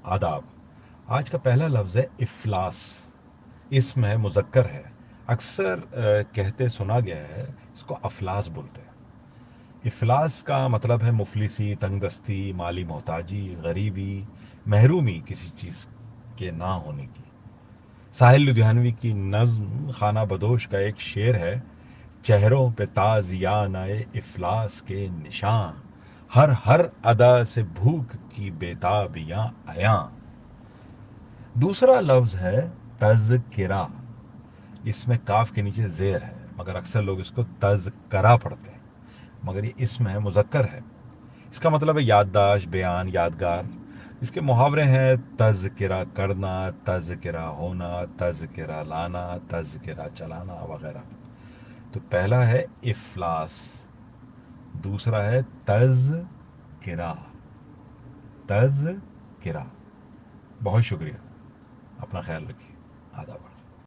آداب۔ آج کا پہلا لفظ ہے افلاس۔ اسم ہے، مذکر ہے۔ اکثر کہتے سنا گیا ہے، اس کو افلاس بولتے ہیں۔ افلاس کا مطلب ہے مفلسی، تنگ دستی، مالی محتاجی، غریبی، محرومی کسی چیز کے نہ ہونے کی۔ ساحل لدھیانوی کی نظم خانہ بدوش کا ایک شعر ہے: چہروں پہ تازیانہ افلاس کے نشان، ہر ہر ادا سے بھوک کی بیتابیاں عیاں۔ دوسرا لفظ ہے تذکرہ۔ اس میں کاف کے نیچے زیر ہے، مگر اکثر لوگ اس کو تذکرہ پڑھتے ہیں، مگر یہ اسم ہے، مذکر ہے۔ اس کا مطلب ہے یادداشت، بیان، یادگار۔ اس کے محاورے ہیں: تذکرہ کرنا، تذکرہ ہونا، تذکرہ لانا، تذکرہ چلانا وغیرہ۔ تو پہلا ہے افلاس، دوسرا ہے تذکرہ۔ تذکرہ۔ بہت شکریہ، اپنا خیال رکھیے۔ آداب۔